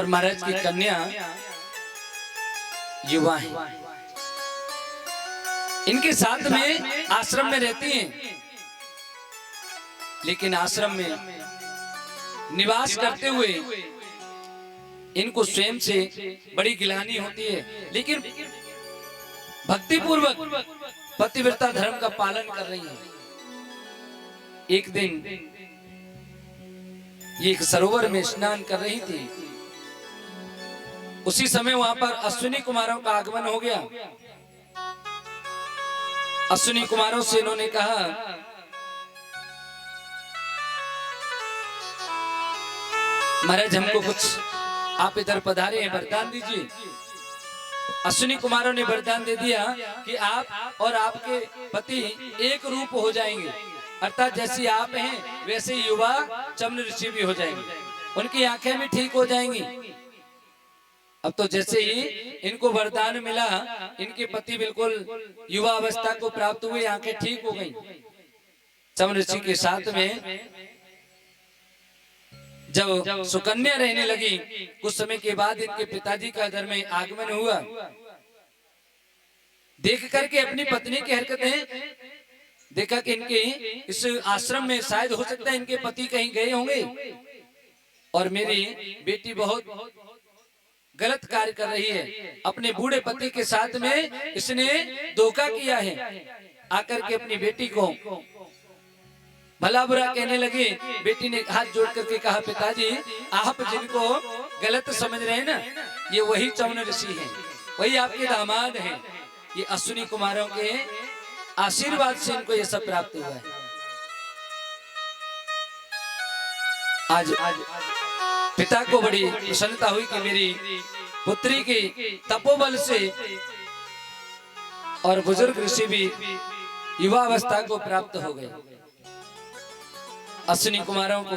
और महाराज की कन्या युवा है, इनके साथ में आश्रम में रहती हैं, लेकिन आश्रम में निवास करते हुए इनको स्वयं से बड़ी गिलानी होती है, लेकिन भक्ति पूर्वक पतिव्रता धर्म का पालन कर रही है। एक दिन ये एक सरोवर में स्नान कर रही थी, उसी समय वहां पर अश्विनी कुमारों का आगमन हो गया। अश्विनी कुमारों से इन्होंने कहा, महाराज हमको कुछ आप इधर पधारे हैं, वरदान दीजिए। अश्विनी कुमारों ने वरदान दे दिया कि आप और आपके पति एक रूप हो जाएंगे, अर्थात जैसी आप हैं वैसे युवा चमन ऋषि भी हो जाएंगे, उनकी आंखें भी ठीक हो जाएंगी। अब तो जैसे ही इनको वरदान मिला, इनके पति बिल्कुल युवा अवस्था को प्राप्त हुए, आंखें ठीक हो गईं। चमन ऋषि के साथ में जब सुकन्या रहने लगी, कुछ समय के बाद इनके पिताजी का घर में आगमन हुआ। देख करके अपनी पत्नी की हरकतें देखा कि इनके इस आश्रम में शायद हो सकता है इनके पति कहीं गए होंगे और मेरी बेटी बहुत गलत कार्य कर रही है। अपने बूढ़े पति के साथ में इसने धोखा किया है। आकर के अपनी बेटी को भला बुरा कहने लगी। बेटी ने हाथ जोड़ करके कहा, पिताजी आप जिनको गलत समझ रहे हैं ना, ये वही चमन ऋषि हैं, वही आपके दामाद हैं। ये अश्विनी कुमारों के आशीर्वाद से इनको ये सब प्राप्त हुआ है। आज पिता को बड़ी प्रसन्नता हुई कि मेरी पुत्री की तपोबल से और बुजुर्ग ऋषि भी युवा अवस्था को प्राप्त हो गए। अश्विनी कुमारों को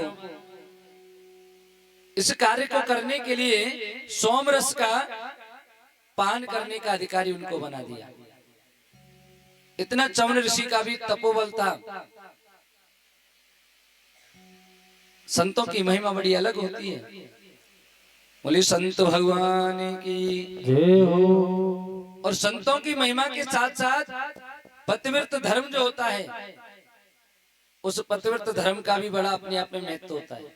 इस कार्य को करने के लिए सोमरस का पान करने का अधिकारी उनको बना दिया। इतना चमन ऋषि का भी तपोबल था। संतों की महिमा बड़ी अलग होती है। बोले संत भगवान की जय हो। और संतों की महिमा के साथ साथ पतिव्रत धर्म जो होता है, उस पतिव्रत धर्म का भी बड़ा अपने आप में महत्व होता है।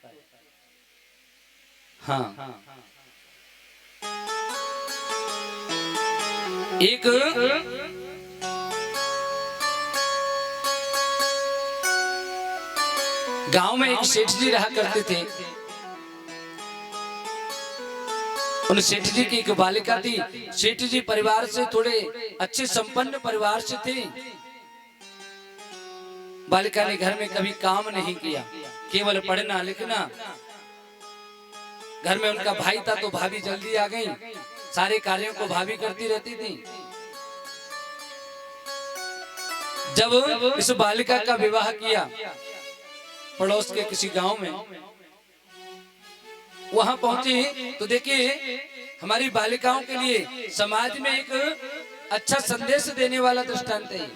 हाँ, एक गांव में एक सेठ जी रहा करते थे। उन सेठ जी की एक बालिका थी। सेठ जी परिवार से थोड़े अच्छे संपन्न परिवार से थे। बालिका ने घर में कभी काम नहीं किया, केवल पढ़ना लिखना। घर में उनका भाई था तो भाभी जल्दी आ गई, सारे कार्यों को भाभी करती रहती थी। जब इस बालिका का विवाह किया पड़ोस के किसी गांव में, वहां पहुंची तो देखिए हमारी बालिकाओं के लिए समाज में एक अच्छा संदेश देने वाला दृष्टांत है।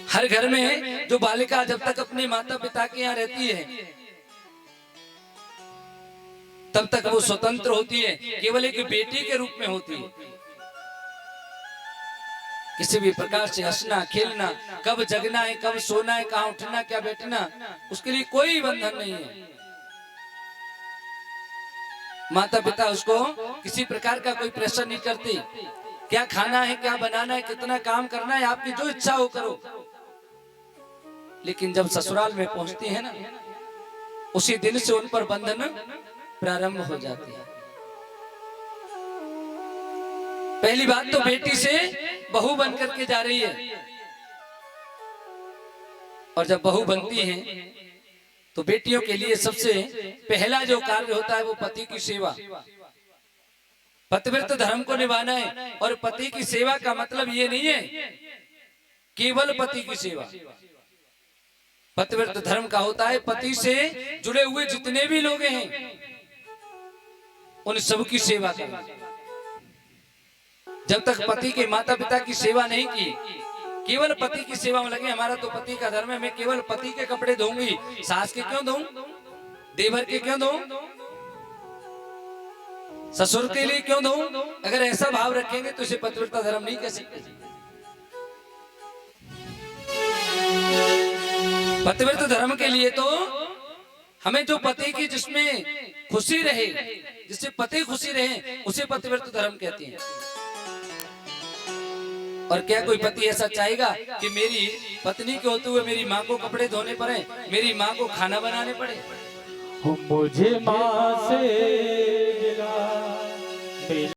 हर घर में जो बालिका जब तक अपने माता पिता के यहाँ रहती है तब तक वो स्वतंत्र होती है, केवल एक बेटी के रूप में होती है। किसी भी प्रकार से हंसना खेलना, कब जगना है कब सोना है, कहाँ उठना क्या बैठना, उसके लिए कोई बंधन नहीं है। माता पिता उसको किसी प्रकार का कोई प्रेशर नहीं करते। क्या खाना है, क्या बनाना है, कितना काम करना है, आपकी जो इच्छा हो करो। लेकिन जब ससुराल में पहुंचती है ना, उसी दिन से उन पर बंधन प्रारंभ हो जाती है। पहली बात तो बेटी से बहू बन करके जा रही है, और जब बहू बनती है तो बेटियों के लिए सबसे पहला जो कार्य होता है वो पति की सेवा। पतिव्रत धर्म को निभाना है। और पति की सेवा का मतलब ये नहीं है केवल पति की सेवा। पतिव्रत धर्म का होता है पति से जुड़े हुए जितने भी लोग हैं उन सबकी सेवा करना। जब तक पति के माता पिता की सेवा नहीं की, केवल पति की सेवा में लगे, हमारा तो पति का धर्म है, मैं केवल पति के कपड़े धोऊंगी, सास के क्यों धोऊं? देवर के क्यों दूं, ससुर के लिए क्यों दूं? अगर ऐसा भाव रखेंगे तो इसे पतिव्रता धर्म नहीं कह सकते। पतिव्रता धर्म के लिए तो हमें जो पति की जिसमें खुशी रहे, जिससे पति खुशी रहे, उसे पतिव्रता धर्म कहते हैं। और क्या कोई पति ऐसा चाहेगा कि मेरी पत्नी के होते हुए मेरी माँ को कपड़े धोने पड़े, मेरी माँ को खाना बनाने पड़े? मुझे माँ से